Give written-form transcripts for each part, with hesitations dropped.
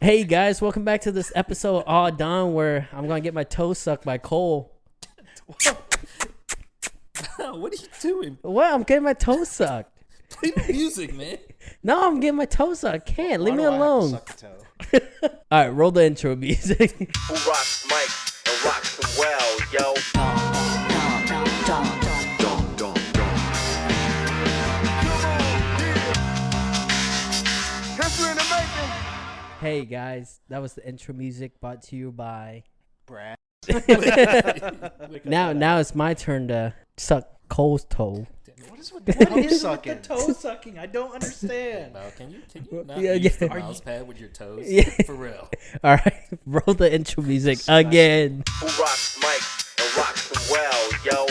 Hey guys, welcome back to this episode of All Done, where I'm gonna get my toes sucked by Cole. What are you doing? What? I'm getting my toes sucked. Play the music, man. No, I'm getting my toes sucked. I can't. Leave me alone. Suck a toe? All right, roll the intro music. Who rocks mic and rocks them well, yo? History in the making. Hey guys, that was the intro music brought to you by Brad. Now it's my turn to suck Cole's toe. What is The toe sucking? I don't understand. Now, can you not Yeah, use yeah. the mouse pad with your toes? Yeah. For real. All right, roll the intro music again. Who rocks mic and rocks them well, yo?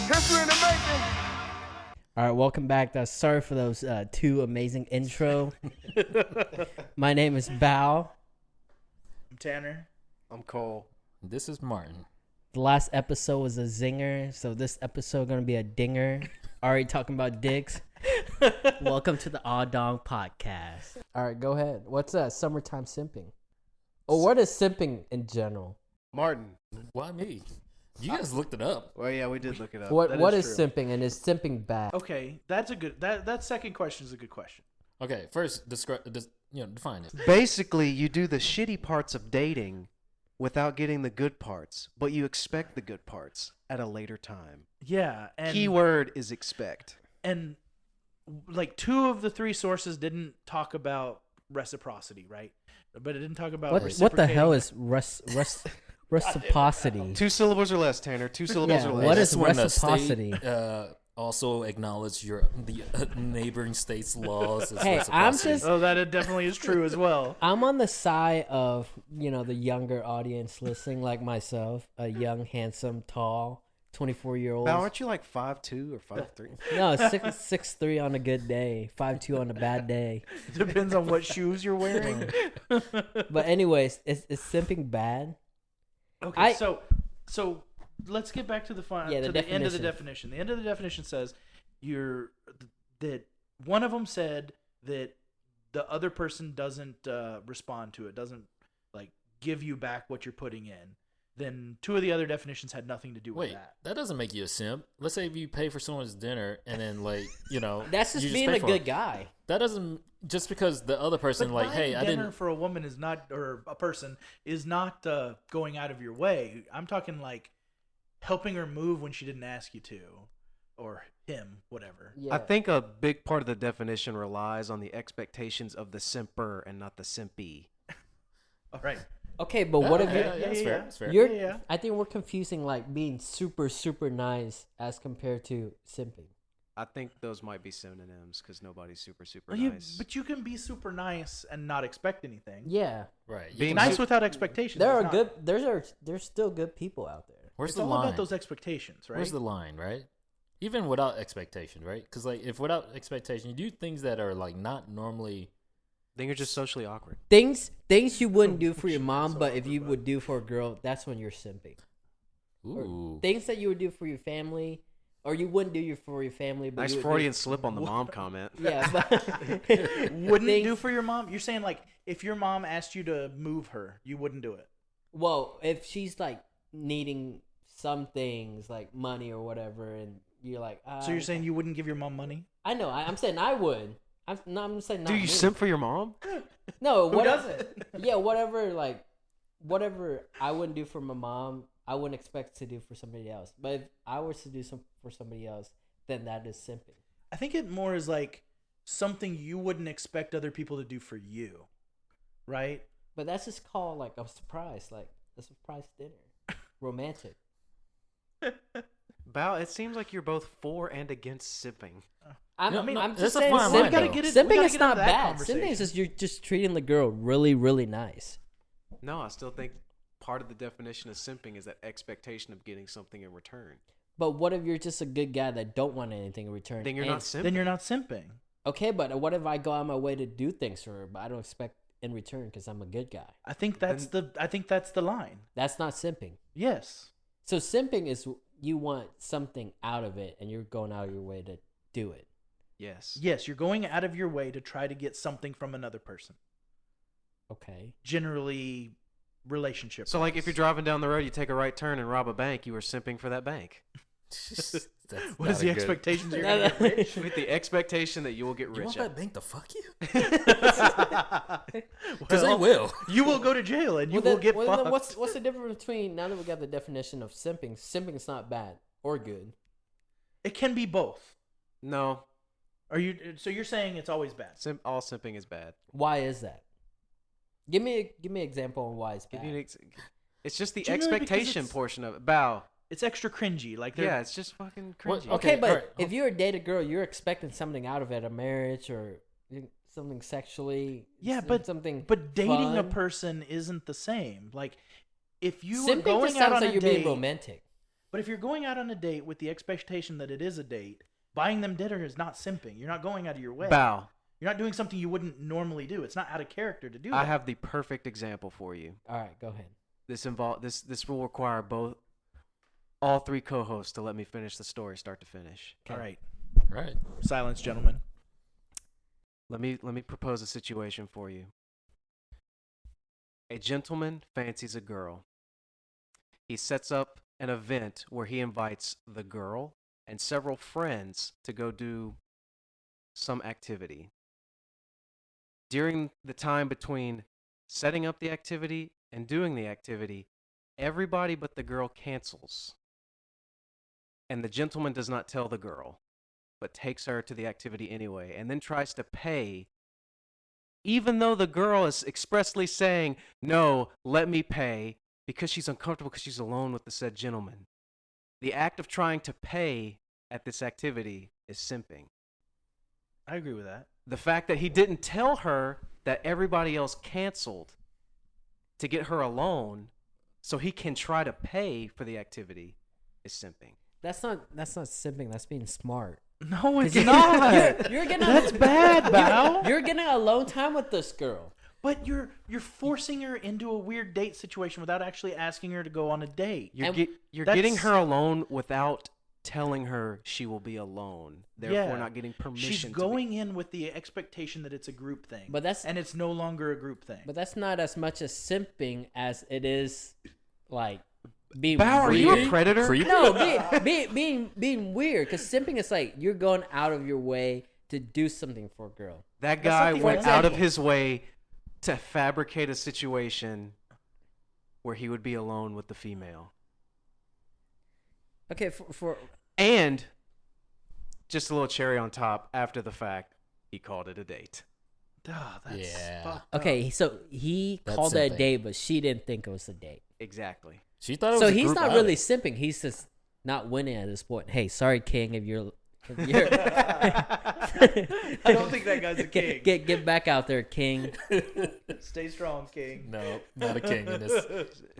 History in the making. All right, welcome back. Sorry for those two amazing intro. My name is Bao. I'm Tanner. I'm Cole. This is Martin. The last episode was a zinger, so this episode gonna be a dinger. Already talking about dicks. Welcome to the All Dong Podcast. All right, go ahead. What's summertime simping? Or what is simping in general? Martin. Why me? You guys looked it up. Well, yeah, we did look it up. What is true. simping, and is simping bad? Okay, that's a good. That second question is a good question. Okay, first define it. Basically, you do the shitty parts of dating without getting the good parts, but you expect the good parts at a later time. Yeah, and Keyword is expect. and like two of the three sources didn't talk about reciprocity, right? But it didn't talk about What the hell reciprocating. is reciprocity? 2 syllables or less, Tanner. 2 syllables Yeah, or less. what That's is when the reciprocity? state also acknowledge the neighboring state's laws. As Hey, I'm reciprocity. just- Oh, that it definitely is true as well. I'm on the side of, the younger audience listening, like myself, a young, handsome, tall, 24-year-old. Now, aren't you like 5'2" or 5'3"? No, 6'3" on a good day, 5'2" on a bad day. Depends on what shoes you're wearing. But anyways, is simping bad? Okay, so let's get back to the Yeah, the end of the definition. definition. The end of the definition says that one of them said that the other person doesn't respond to it, doesn't like give you back what you're putting in. Then two of the other definitions had nothing to do with Wait, that. that doesn't make you a simp. Let's say if you pay for someone's dinner and then That's just you being pay a for good it. guy. That doesn't just because the other person But hey, buying I dinner didn't. for a woman is not, or a person is not going out of your way. I'm talking like helping her move when she didn't ask you to, or him, whatever. Yeah. I think a big part of the definition relies on the expectations of the simper and not the simpy. All right. Okay, but what if Yeah, you? that's fair. yeah. That's fair. You're. Yeah. I think we're confusing like being super super nice as compared to simping. I think those might be synonyms because nobody's super Well, nice. but you can be super nice and not expect anything. Yeah, Right. You Being can- Nice without expectations. there is are not. good. There's still good people out there. Where's It's the all line? about those expectations, right? Where's the line, right? Even without expectation, right? Because if without expectation, you do things that are like not normally. Then you're just socially awkward. Things you wouldn't do for your mom, but if you would do for a girl, that's when you're simping. Or Ooh. things that you would do for your family, or you wouldn't do for your family, but Nice you would Freudian slip on the mom comment. Yeah, but Wouldn't things- do for your mom? You're saying like if your mom asked you to move her, you wouldn't do it. Well, if she's like needing some things like money or whatever, and you're like, So you're saying you wouldn't give your mom money? I know. I'm saying I would. I'm saying not Do you me. simp for your mom? No, Who what doesn't? Yeah, whatever I wouldn't do for my mom, I wouldn't expect to do for somebody else. But if I was to do some for somebody else, then that is simping. I think it more is like something you wouldn't expect other people to do for you, right? But that's just called like a surprise dinner, romantic. Bao, it seems like you're both for and against sipping. I'm that's just a saying, fine simping, line, though. simping is not that bad. Simping is just you're just treating the girl really, really nice. No, I still think part of the definition of simping is that expectation of getting something in return. But what if you're just a good guy that don't want anything in return? Then you're And- not simping. Then you're not simping. Okay, but what if I go out my way to do things for her, but I don't expect in return because I'm a good guy? I think that's the line. That's not simping. Yes. So simping is you want something out of it, and you're going out of your way to do it. Yes. Yes, you're going out of your way to try to get something from another person. Okay. Generally, relationship. So, like, if you're driving down the road, you take a right turn and rob a bank, you were simping for that bank. What is the expectations you're going to get rich? With the expectation that you will get You rich. want at that bank to fuck you? Because Because they will. You will go to jail and you Well, will then- get well, fucked. then what's the difference between, now that we got the definition of simping? Simping is not bad or good. It can be both. No, So you're saying it's always bad? all simping is bad. Why is that? Give me an example on why it's bad. It's just the Generally because expectation it's- portion of it. Bow. It's extra cringy. Like they're Yeah, it's just fucking What- cringy. Okay, but alright. if you're a dated girl, you're expecting something out of it, a marriage or something sexually. Yeah, but something. But dating a fun. person isn't the same. Like if you are Simping going just out sounds on like a you're date, being romantic. but if you're going out on a date with the expectation that it is a date, buying them dinner is not simping. You're not going out of your way. Bow. You're not doing something you wouldn't normally do. It's not out of character to do I that. have the perfect example for you. All right, go ahead. This will require all three co-hosts to let me finish the story start to finish. All right. Right. Silence, gentlemen. Let me propose a situation for you. A gentleman fancies a girl. He sets up an event where he invites the girl and several friends to go do some activity. During the time between setting up the activity and doing the activity, everybody but the girl cancels. And the gentleman does not tell the girl, but takes her to the activity anyway, and then tries to pay, even though the girl is expressly saying, no, let me pay, because she's uncomfortable because she's alone with the said gentleman. The act of trying to pay at this activity is simping. I agree with that. The fact that he didn't tell her that everybody else canceled to get her alone so he can try to pay for the activity is simping. That's not simping. That's being smart. No, it's 'Cause not. You're getting That's bad, Bao. You're getting alone time with this girl. But you're forcing her into a weird date situation without actually asking her to go on a date. You're that's- getting her alone without telling her she will be alone, therefore Yeah. not getting permission. She's going in with the expectation that it's a group thing. But that's and it's no longer a group thing. But that's not as much as simping as it is like being Bao, are weird. you a predator? Creepy? No, being weird. Because simping is like you're going out of your way to do something for a girl. That That's guy not the went out of example. his way to fabricate a situation where he would be alone with the female. Okay, for And just a little cherry on top, after the fact, he called it a date. That's Yeah. fucked up. okay, so he That's called it a simping. date, but she didn't think it was a date. Exactly. She thought it was So a he's group not outing. really simping. He's just not winning at this point. Hey, sorry, King, if you're I don't think that guy's a king. Get back out there, King. Stay strong, king. No, not a king in this.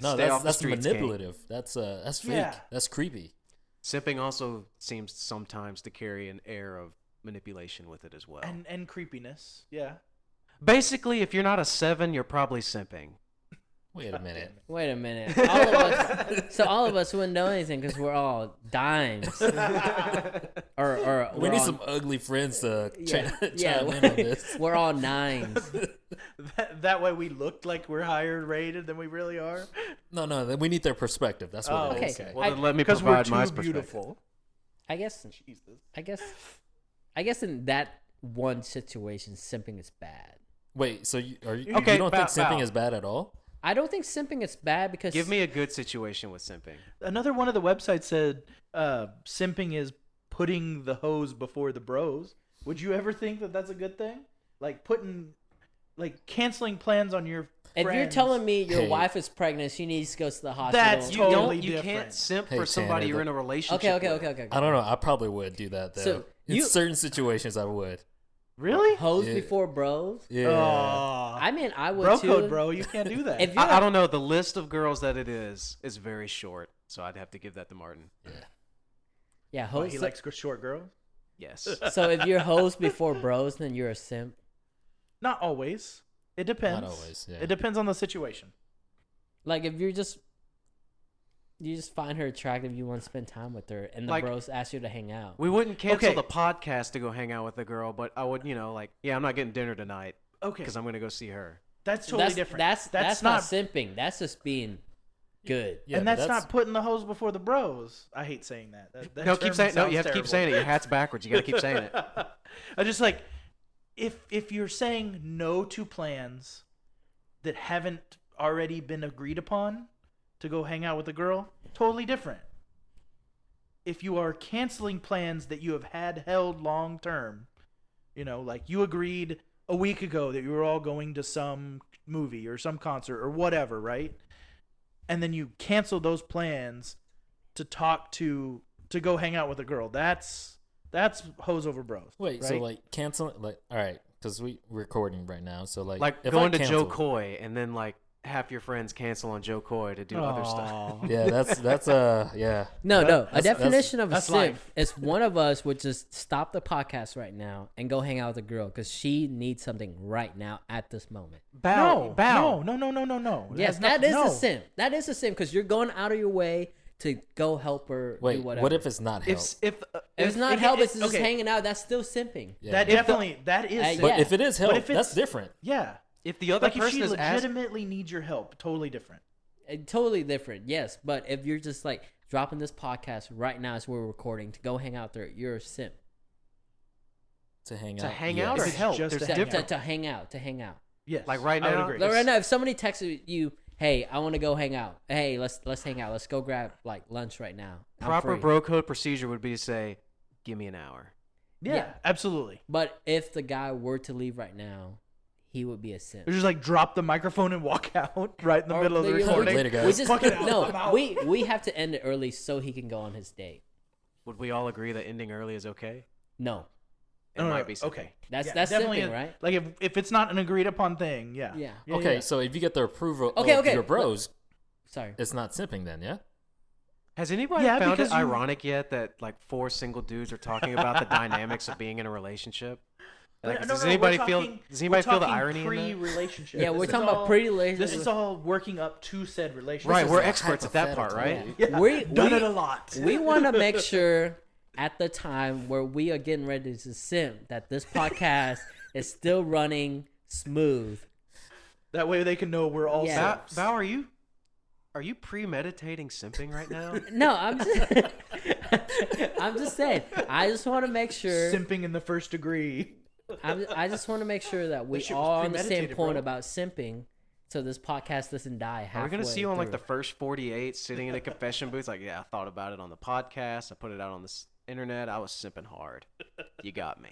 No, Stay off the that's streets, King. manipulative. That's fake. Yeah. That's creepy. Simping also seems sometimes to carry an air of manipulation with it as well. And creepiness. Yeah. Basically, if you're not a 7, you're probably simping. Wait a minute. Wait a minute. All of us wouldn't know anything because we're all dimes. or We we're need all- some ugly friends to chime yeah. in on this. We're all 9s. That way we look like we're higher rated than we really are. No, we need their perspective. That's what it is. okay. Well, then let me Because we're provide too my perspective. beautiful. I guess in that one situation, simping is bad. Wait, so you Okay, you don't think simping Bao. is bad at all? I don't think simping is bad because Give me a good situation with simping. Another one of the websites said simping is putting the hoes before the bros. Would you ever think that that's a good thing? Like canceling plans on your if you're friends. telling me your Hey. wife is pregnant, she needs to go to the hospital. That's You totally don't. You different. can't simp Hey, for somebody Tanner, you're in a relationship. okay. with. I don't know. I probably would do that though. So, in you- certain situations, I would. Really? Hoes Yeah. before bros. Yeah. I mean, I would Bro too. code, bro. You can't do that. If you're I don't know. The list of girls that it is very short, so I'd have to give that to Martin. yeah, Why, hoes. he likes short girls? Yes. So if you're hoes before bros, then you're a simp. Not always. It depends. Not always. Yeah. It depends on the situation. Like if you're just You just find her attractive. You want to spend time with her, and the Like- bros ask you to hang out. We wouldn't cancel Okay. the podcast to go hang out with the girl, but I would, like, yeah, I'm not getting dinner tonight Okay, because I'm gonna go see her. that's totally different. That's not simping. That's just being good. Yeah, and but that's not putting the hoes before the bros. I hate saying that. That No, keep term saying no. sounds You have to keep terrible. saying it. Your hat's backwards. You gotta keep saying it. I just like if you're saying no to plans that haven't already been agreed upon to go hang out with a girl, totally different. If you are canceling plans that you have had held long term, like you agreed a week ago that you were all going to some movie or some concert or whatever, right? And then you cancel those plans to go hang out with a girl. That's hoes over bros. Wait, right? so like cancel all right, because we're recording right now. So like if going I to cancel, Joe Coy and then like half your friends cancel on Joe Coy to do other stuff. Yeah, that's yeah. No, a that's- definition of a that's simp life. is one of us would just stop the podcast right now and go hang out with a girl because she needs something right now at this moment. Bow. No. Yes, that is a simp. That is a simp because you're going out of your way to go help her do Wait, whatever. what if it's not help? If it's not if- help, if- it's just okay. hanging out. That's still simping. Yeah. That definitely that is. simp. But yeah. if it is help, if that's it's- different. Yeah. If the other Like if person she is asked, legitimately needs your help, totally different. Totally different, yes. But if you're just like dropping this podcast right now as we're recording to go hang out there, you're a simp. To hang to out. hang yes. out or If it's help, just there's to hang different. To hang out. Yes. Like right I would now- agree. Like right now, if somebody texted you, "Hey, I want to go hang out. Hey, let's hang out. Let's go grab like lunch right now." I'm Proper free." bro code procedure would be to say, "Give me an hour." Yeah, absolutely. But if the guy were to leave right now, he would be a simp. Or just like drop the microphone and walk out right in the Or middle of the we- recording. Later, guys. We just Fuck it out, I'm no. out. We have to end it early so he can go on his date. Would we all agree that ending early is okay? No, It No, might no, be something. okay. that's Yeah, that's definitely simping, is. right? Like if it's not an agreed upon thing, yeah. Yeah. Okay, yeah. so if you get the approval Okay, of okay. your bros, Sorry. it's not simping then, yeah? Has anybody Yeah, found because it you- ironic yet that like 4 single dudes are talking about the dynamics of being in a relationship? Like, does anybody feel the irony in that? Pre-relationship. Yeah, we're This is talking about all- pre-relationship. This is all working up to said relationship. Right, is we're a experts at that part, right? hypothetical. Yeah. We Done it a lot. We want to make sure at the time where we are getting ready to simp that this podcast is still running smooth. That way they can know we're all Yeah. simps. Val, are you premeditating simping right now? No, I'm just saying. I just want to make sure. Simping in the first degree. I just want to make sure that we That shit was are on the same premeditated, point bro. about simping, so this podcast doesn't die halfway. Are we gonna see you on like the through. first 48 sitting in a confession booth? Like, yeah, I thought about it on the podcast. I put it out on the internet. I was simping hard. You got me.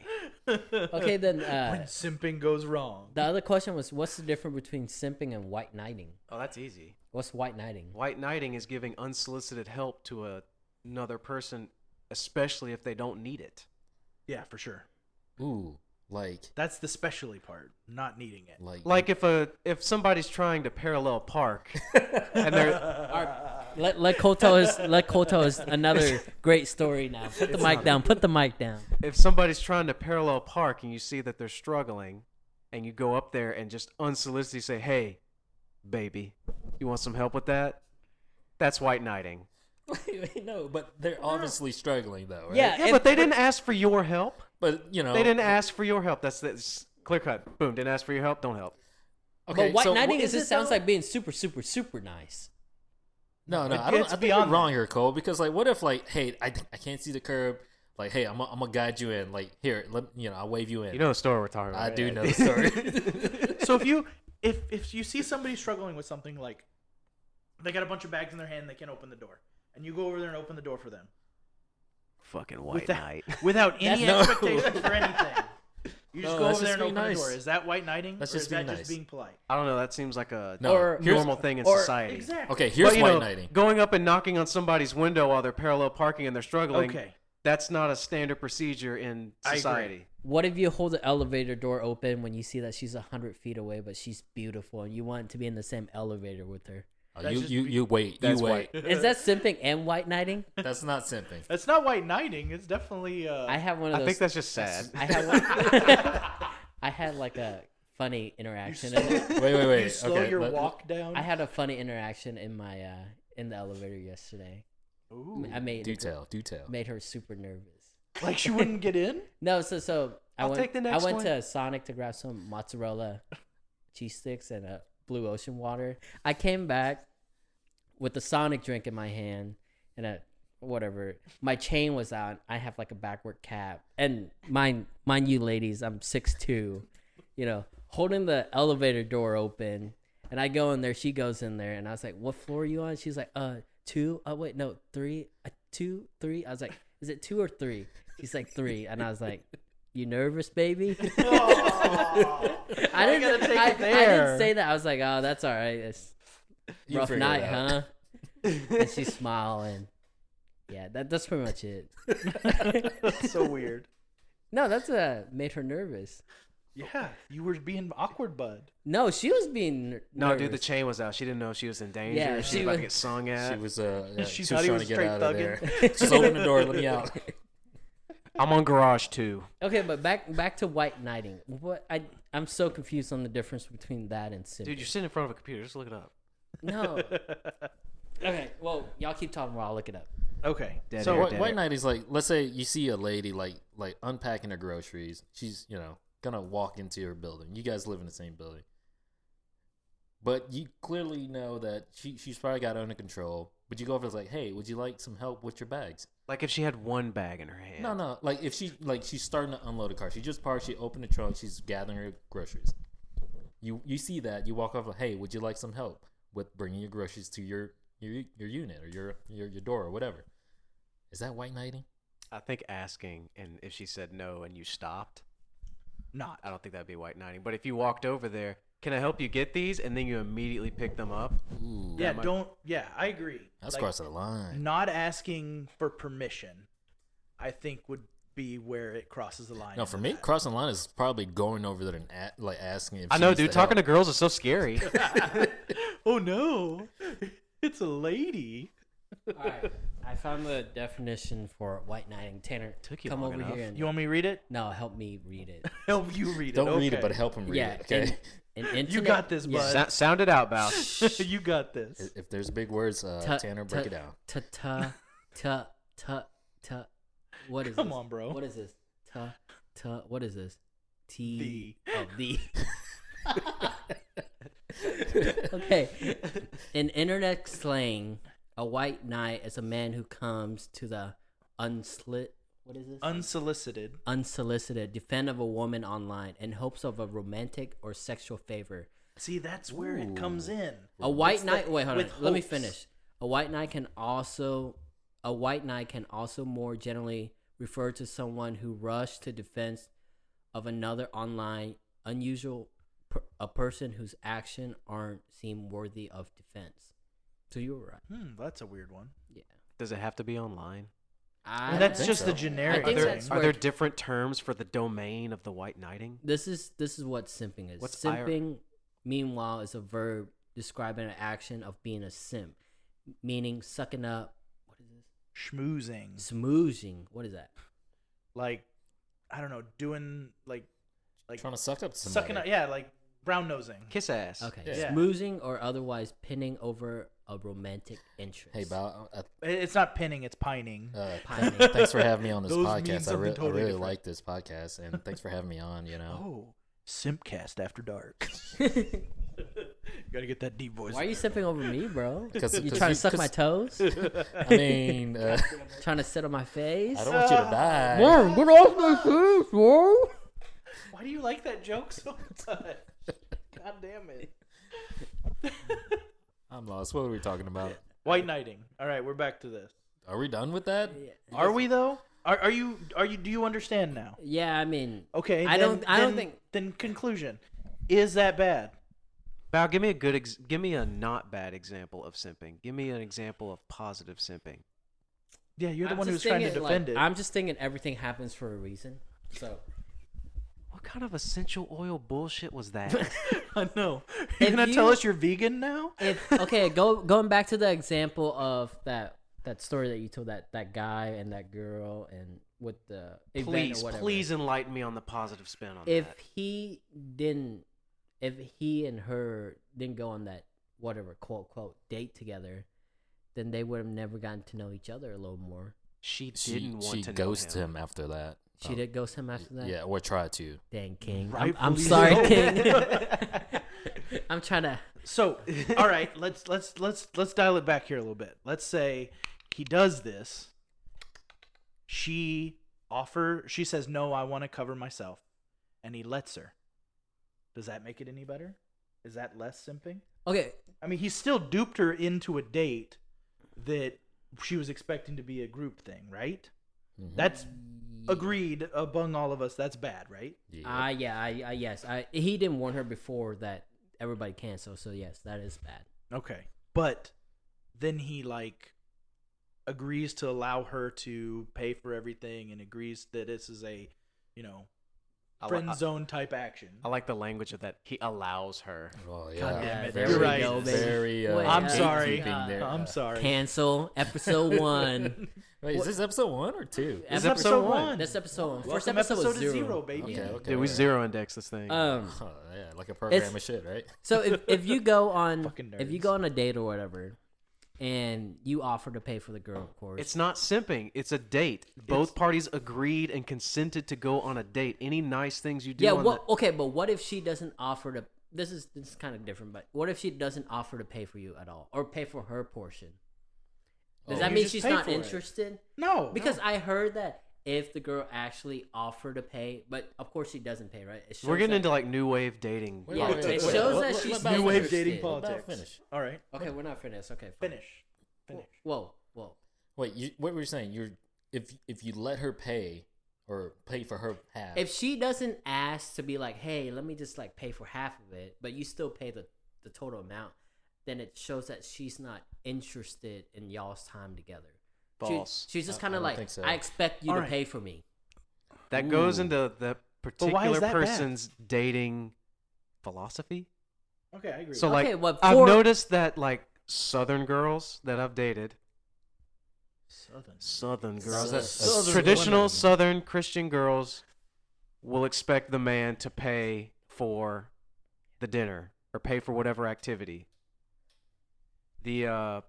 Okay, then When simping goes wrong. the other question was, what's the difference between simping and white knighting? Oh, that's easy. What's white knighting? White knighting is giving unsolicited help to another person, especially if they don't need it. Yeah, for sure. Ooh, like That's the specially part, not needing it. Like if somebody's trying to parallel park and they're Let Cole tell us another great story now. Put the mic down. Put the mic down. if somebody's trying to parallel park and you see that they're struggling, and you go up there and just unsolicited say, "Hey, baby, you want some help with that?" That's white knighting. wait, no, but they're obviously struggling though, right? Yeah, Yeah, if- but they didn't ask for your help. But you know, They didn't ask for your help. That's clear cut. Boom. Didn't ask for your help. Don't help. Okay, but white so knighting what- is just sounds like being super, super, super nice. No, I It's think you're beyond wrong here, Cole. Because like, what if like, hey, I can't see the curb. Like, hey, I'm gonna guide you in. Like, here, I'll wave you in. You know the story we're talking about. I right? do know the story. So if you see somebody struggling with something, like they got a bunch of bags in their hand and they can't open the door, and you go over there and open the door for them Fucking white without, knight. without any No. expectation for anything. You just No, go that's over there just and being open nice. the door. Is that white knighting, That's or just is that being just nice. being polite? I don't know. That seems like a No, Or- here's- normal thing in or- society. Exactly. Okay, here's But, you white know, knighting. going up and knocking on somebody's window while they're parallel parking and they're struggling. Okay. That's not a standard procedure in I agree. society. What if you hold the elevator door open when you see that she's 100 feet away, but she's beautiful, and you want to be in the same elevator with her? Oh, That's just you wait. That's You wait. Is that simping and white knighting? That's not simping. That's not white knighting. It's definitely. I have one of I those. think that's just sad. I had one, I had like a funny interaction. Wait. You slow Okay, your walk down. I had a funny interaction in my in the elevator yesterday. Ooh. I made Do tell. made her super nervous. Like she wouldn't get in? No, so I'll take the next I went one. to Sonic to grab some mozzarella cheese sticks and a Blue Ocean water. I came back with the Sonic drink in my hand and a whatever. My chain was out. I have like a backward cap. And mind you ladies, I'm 6'2", holding the elevator door open. And I go in there, she goes in there, and I was like, "What floor are you on?" She's like, 2. Oh wait, no, 3. 2, 3. I was like, "Is it 2 or 3?" She's like, 3. And I was like, "You nervous, baby?" I didn't say that. I was like, "Oh, that's all right. It's You rough figure night, it huh?" out. And she smiled, and yeah, that's pretty much it. That's so weird. No, that's made her nervous. Yeah, you were being awkward, bud. No, she was being No, nervous. dude, the chain was out. She didn't know she was in danger. Yeah, she she was about was- to get sung at. She was She she thought was he trying was to get straight out of thugging. there. Just open the door, let me out. I'm on garage 2. Okay, but back to white knighting. What I'm so confused on the difference between that and simping. Dude, you're sitting in front of a computer. Just look it up. No. Okay, well, y'all keep talking while I'll look it up. Okay. Dead So air, White, dead white air. night is like, let's say you see a lady like unpacking her groceries. She's gonna walk into your building. You guys live in the same building, but you clearly know that she's probably got it under control. But you go over and like, hey, would you like some help with your bags? Like if she had one bag in her hand. No. Like if she's starting to unload a car. She just parked. She opened the trunk. She's gathering her groceries. You see that. You walk over. Hey, would you like some help with bringing your groceries to your unit or your door or whatever? Is that white knighting? I think asking, and if she said no and you stopped, not. I don't think that'd be white knighting. But if you walked over there, can I help you get these? And then you immediately pick them up. Ooh, Yeah, might- don't. Yeah, I agree. that's Like, crossing the line. not asking for permission, I think, would be where it crosses the line. No, into for me, that. crossing the line is probably going over there and asking if I she know, needs dude. the Talking to help. girls is so scary. Oh no, it's a lady. All right, I found the definition for white knighting. Tanner, Took you come long over enough. here and You want me to read it? no, help me read it. Help you read it. Don't read it, Okay. but help him read Yeah, it. Okay. and internet, You got this, bud. Sound it out, Bow. You got this. If there's big words, Tanner, break it down. What is Come this? on, bro. What is this? What is this? The. The. Okay. In internet slang, a white knight is a man who comes to the unsolicited defend of a woman online in hopes of a romantic or sexual favor. See, that's where it comes in. A white It's the- knight. Wait, hold on. with Let me hopes. finish. A white knight can also more generally refer to someone who rushed to defense of another online a person whose action aren't seem worthy of defense. So you were right. That's a weird one. Yeah. Does it have to be online? I That's think just so. the generic I think thing. that's Are where- there different terms for the domain of the white knighting? This is what simping is. What's simping, meanwhile, is a verb describing an action of being a simp, meaning sucking up. What is this? Schmoozing. Smoozing. What is that? Like, I don't know, doing like Trying to suck up somebody. sucking up. Yeah, like brown nosing. Kiss ass. Okay. Yeah. Smoozing or otherwise pinning over a romantic interest. Hey, Bow, It's not pinning, it's pining. Pining. thanks for having me on this Those mean podcast. I something totally really different. like this podcast, and thanks for having me on. Oh, Simpcast after dark. Gotta get that deep voice. Why are you sipping over me, bro? Because You trying to suck my toes? I mean, Trying to sit on my face? I don't want you to die. Whoa, get off my face, bro! Why do you like that joke so much? God damn it. I'm lost. What are we talking about? White knighting. All right, we're back to this. Are we done with that? Are we though? Are you do you understand now? Yeah, I mean, Okay. I don't think. Then conclusion. Is that bad? Bow, give me a give me a not bad example of simping. Give me an example of positive simping. Yeah, you're the I'm one who's just trying to thinking, defend like, it. I'm just thinking everything happens for a reason. So What kind of essential oil bullshit was that? I know. You're If gonna you- tell us you're vegan now? going back to the example of that story that you told, that guy and that girl and with the event Please, or whatever. please enlighten me on the positive spin on If that. he and her didn't go on that whatever quote date together, then they would have never gotten to know each other a little more. She didn't want she to know ghosted him. him after that. She did ghost him after that. Yeah, or tried to. Dang, King. I'm Rightfully sorry, so. King. I'm trying to. So, all right, let's dial it back here a little bit. Let's say he does this. She says no, I want to cover myself, and he lets her. Does that make it any better? Is that less simping? Okay. I mean, he still duped her into a date that she was expecting to be a group thing, right? Mhm. That's agreed among all of us. That's bad, right? Yeah. Yes. He didn't warn her before that everybody canceled. So yes, that is bad. Okay. But then he agrees to allow her to pay for everything and agrees that this is a, friend zone type action. I like the language of that. He allows her. Oh yeah. God damn it. Very, You're right. Very. Wait, I'm sorry. gatekeeping there. I'm sorry. Cancel episode 1. Wait, is this episode 1 or 2? This is Episode episode one. 1. That's episode 1. First Welcome episode was to 0. zero, baby. Okay, Yeah. okay. Dude, we right. zero index this thing. Oh, yeah, like a program of shit, right? So if you go on Fucking if you nerds. go on a date or whatever, and you offer to pay for the girl, of course, It's not simping. It's a date. Both parties agreed and consented to go on a date. Any nice things you do yeah. on What? Okay, but what if she doesn't offer to? This is kind of different. But what if she doesn't offer to pay for you at all, or pay for her portion? Does Oh. that You mean just she's pay not for it. interested? No. Because I heard that if the girl actually offered to pay, but of course she doesn't pay, right? It We're shows getting that- into like new wave dating. Wait, Yeah, wait, wait, it wait. shows Let- that let- she's let- New let- wave interested. dating Let- let politics. finish. All right. Okay, we're not finished. Okay, fine. Finish. Whoa. Wait, what were you saying? If you let her pay or pay for her half. If she doesn't ask to be like, hey, let me just pay for half of it, but you still pay the total amount, then it shows that she's not interested in y'all's time together. False. She's just I kind of don't like, think so. I expect you All to right. pay for me. That goes Ooh. into the why is particular that bad? person's dating philosophy. Okay, I agree. So Okay, like, well, I've for- noticed that like Southern girls that I've dated, Southern girls, that Southern traditional women. Southern Christian girls will expect the man to pay for the dinner or pay for whatever activity. The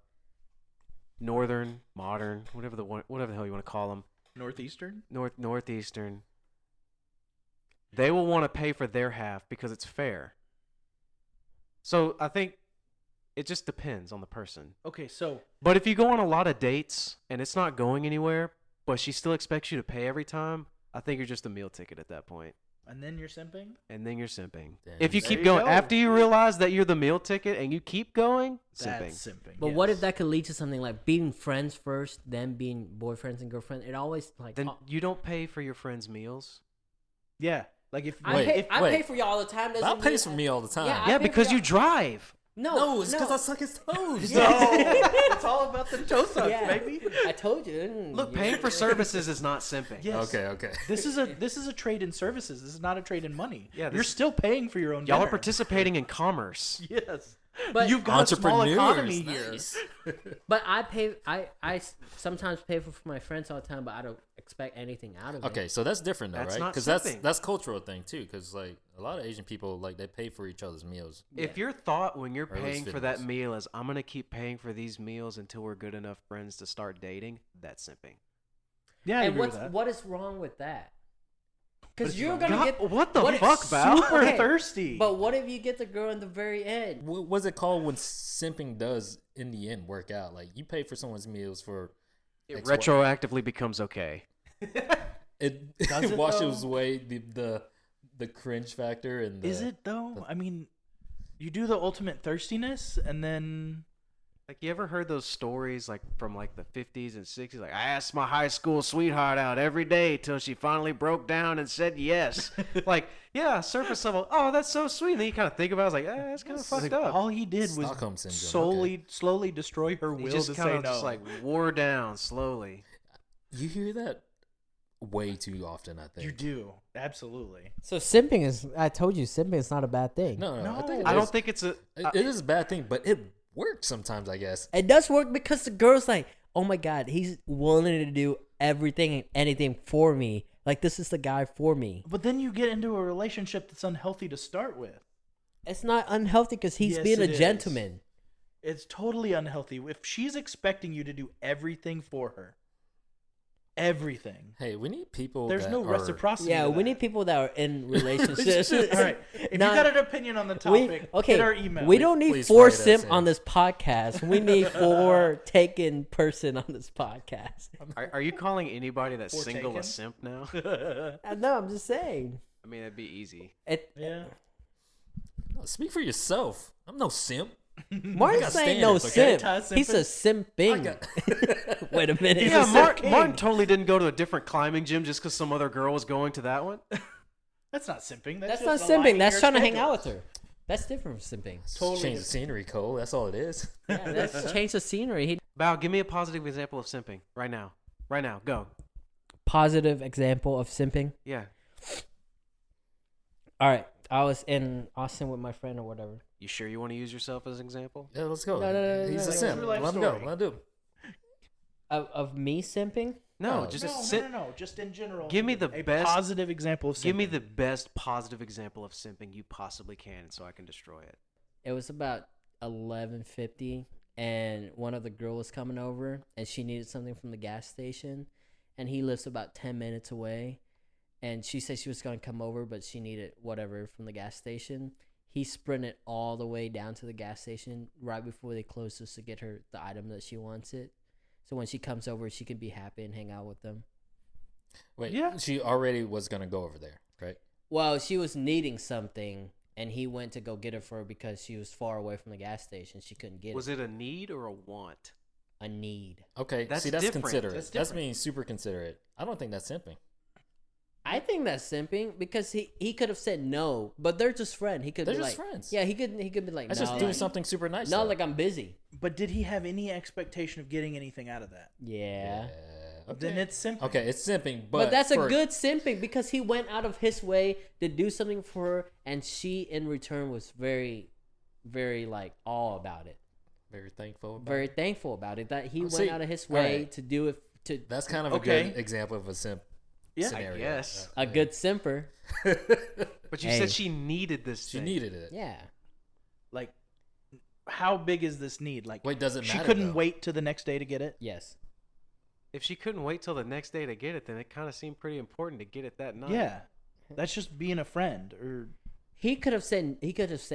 Northern, modern, whatever the hell you want to call them, Northeastern? Northeastern, they will want to pay for their half because it's fair. So I think it just depends on the person. Okay, so But if you go on a lot of dates and it's not going anywhere, but she still expects you to pay every time, I think you're just a meal ticket at that point. and then you're simping? And then you're simping. Damn, If you there keep you going, go. after you realize that you're the meal ticket and you keep going, simping. That's simping. But what if that could lead to something like being friends first, then being boyfriends and girlfriends? It always Then you don't pay for your friends' meals. Yeah, like if I, Wait, pay, I wait. pay for you all the time. doesn't Bob mean pays for me all the time. Yeah, I Yeah, pay for because you y'all. drive. No, it's because I suck his toes. No, it's all about the toe sucks, Yeah. baby. I told you. Look, paying for services is not simping. Yes. Okay. This is a trade in services. This is not a trade in money. Yeah, you're this- still paying for your own. Y'all are dinner. participating in commerce. Yes, But- you've got a small economy Entrepreneurs. here. Nice. But I pay. I sometimes pay for my friends all the time, but I don't expect anything out of it. Okay, so that's different though, That's right? not Because simping. that's cultural thing too. Because like a lot of Asian people, like they pay for each other's meals. If your thought when you're Or at least paying for that fitness. meal is, I'm going to keep paying for these meals until we're good enough friends to start dating, that's simping. Yeah, I And agree with that. what is wrong with that? Because it's you're wrong. gonna God, get what the if- fuck, Val? Super Okay, thirsty. But what if you get the girl in the very end? What's it called when simping does in the end work out? Like you pay for someone's meals for It X, Y- retroactively becomes okay. It, Does it it, washes though? away the cringe factor and the, is it though? I mean, you do the ultimate thirstiness, and then Like, you ever heard those stories, like, from, like, the 50s and 60s? Like, I asked my high school sweetheart out every day till she finally broke down and said yes. Like, yeah, surface level, oh, that's so sweet. And then you kind of think about it, it's like, that's kind of it's fucked like, up. all he did Stockholm was syndrome, slowly destroy her He will just to kind say of no. just, like, wore down slowly. You hear that way too often, I think. you do absolutely. So simping is, I told you, simping is not a bad thing. No, I think No. I it don't is. think it's a... It is a bad thing, but it works sometimes, I guess. It does work because the girl's like, oh my God, he's willing to do everything and anything for me. Like, this is the guy for me. But then you get into a relationship that's unhealthy to start with. It's not unhealthy because he's Yes, being a it is. gentleman. It's totally unhealthy. If she's expecting you to do everything for her, everything. Hey, we need people. There's that no are- reciprocity. Yeah, to we that. need people that are in relationships. All right. If Not- you got an opinion on the topic, hit our email. We don't need Please four write us simp in. on this podcast. We need four taken person on this podcast. Are you calling anybody that's Or single taken? a simp now? No, I'm just saying. I mean, that'd be easy. Yeah. Speak for yourself. I'm no simp. Martin's got saying no stand-up, simp. okay? He's a simping. Wait a minute. Yeah, simp Martin king. totally didn't go to a different climbing gym just because some other girl was going to that one. That's not simping. That's just not aligning simping. That's your trying to hang out schedules. with her. That's different from simping. Totally Change the scenery, Cole. That's all it is. Yeah, that's change the scenery. Bao, give me a positive example of simping right now. Right now, go. Positive example of simping. Yeah. All right. I was in Austin with my friend or whatever. You sure you want to use yourself as an example? Yeah, let's go. No, He's a no. simp. True life Let him go. story. Let him do. Of me simping? No, No, just No. Just in general. Give me the a best- positive example of simping. give me the best positive example of simping you possibly can, so I can destroy it. It was about 11:50, and one of the girls was coming over, and she needed something from the gas station, and he lives about 10 minutes away, and she said she was going to come over, but she needed whatever from the gas station. He sprinted all the way down to the gas station right before they closed just to get her the item that she wants it. So when she comes over, she can be happy and hang out with them. Wait, Yeah. she already was gonna go over there, right? Well, she was needing something, and he went to go get it for her because she was far away from the gas station. She couldn't get Was it a need or a want? a need. Okay, That's see, that's different. considerate. That's That's different. being super considerate. I don't think that's simping. I think that's simping because he could have said no, but they're just friends. He could They're be just like, friends. yeah, he could be like, That's no, just doing like, something super nice. no, though. like I'm busy. But did he have any expectation of getting anything out of that? Yeah. Okay. Then it's simping. Okay, it's simping, But that's a for- good simping because he went out of his way to do something for her, and she in return was very, very like all about it, Very thankful. About very it. thankful about it that he See, went out of his way alright. to do it to That's kind of Okay. a good example of a simp Yeah, I scenario. guess. a good simper. But you Hey. said she needed this She thing. needed it. Yeah. Like, how big is this need? Like, Wait, does it she matter, couldn't though? wait to the next day to get it. Yes. If she couldn't wait till the next day to get it, then it kind of seemed pretty important to get it that night. Yeah, that's just being a friend. Or He could have said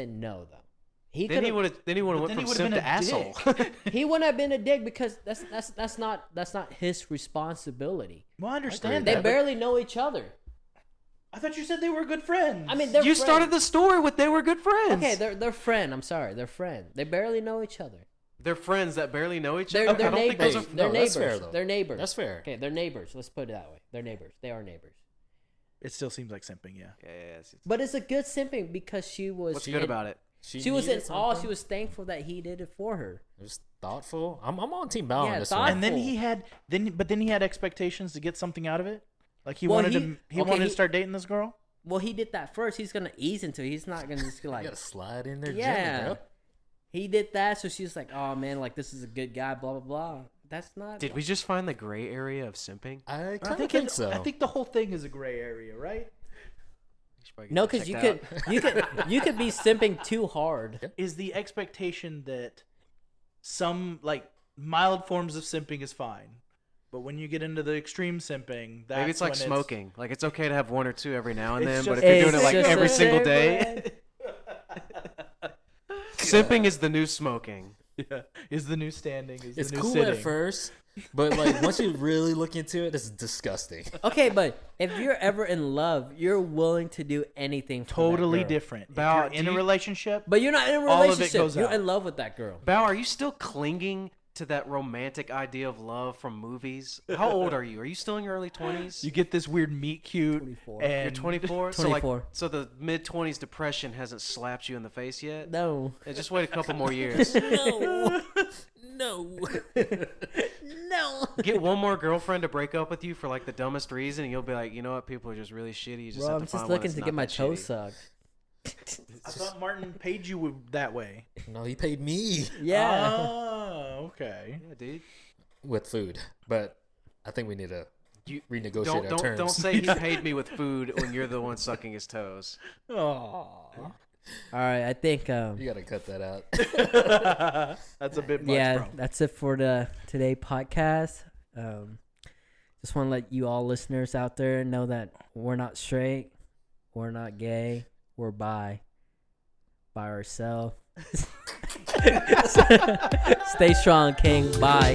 no though. He Then could he would have. Then he would have But went then from he simp would've to been a asshole. he wouldn't have been a dick because that's not his responsibility. well, I understand They that. but barely know each other. I thought you said they were good friends. I mean, they're You friends. started the story with they were good friends. Okay, they're friend. I'm sorry, they're friend. They barely know each other. They're friends that barely know each They're, other. they're I don't think neighbors. those are. They're no, neighbors. that's fair, though. They're neighbors. That's fair. Okay, they're neighbors. Let's put it that way. They're neighbors. They are neighbors. it still seems like simping. Yeah. Yes. But it's a good simping because she was. What's good about it? She was in needed awe. She something. was thankful that he did it for her. It was thoughtful. I'm on Team Bow Yeah, on this thoughtful. one. And then he had then he had expectations to get something out of it. Like he Well, wanted he- to okay, wanted he- to start dating this girl. Well, he did that first. He's gonna ease into it. He's not gonna just be You like. gotta slide in there, Yeah. gently, bro. He did that, so she's like, "Oh man, like this is a good guy." Blah blah blah. That's not. Did we just find the gray area of simping? I I kind of think think so. I think the whole thing is a gray area, right? We should probably get No, that because you checked could out. you could be simping too hard. Is the expectation that some like mild forms of simping is fine, but when you get into the extreme simping, that's Maybe it's like when smoking. Like it's okay to have one or two every now and It's then, but just- if you're doing it It's like just every a single day, cigarette. simping is the new smoking. Yeah, is the new standing. Is it's the new cool sitting. at first, but like once you really look into it, it's disgusting. Okay, but if you're ever in love, you're willing to do anything. For that Totally girl. different. If Bao, you're in do a you- relationship, But you're not in a All of it relationship. goes You're out. in love with that girl. Bao, are you still clinging to that romantic idea of love from movies? How old are you? Are you still in your early 20s? you get this weird meet cute. 24. And You're 24? 24. So the mid-20s depression hasn't slapped you in the face yet? No. Yeah, just wait a couple more years. No, no. No. Get one more girlfriend to break up with you for like the dumbest reason, and you'll be like, you know what? People are just really shitty. You just Bro, have I'm to just find one looking that's to not get my that toes shitty. sucked. I thought Martin paid you that way. No, he paid me Yeah. Oh, okay. Yeah, dude. with food, but I think we need to You renegotiate our terms. don't say he paid me with food when you're the one sucking his toes. Oh. All right, I think You gotta cut that out. That's a bit much, yeah, bro. that's it for the today podcast. Just want to let you all listeners out there know that we're not straight, we're not gay, we're by ourselves. Stay strong, King. Bye.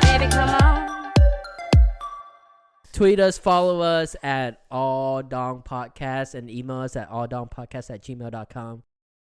Baby, come on. Tweet us, follow us at ALLDONGPODCAST, and email us at alldongpodcast@gmail.com.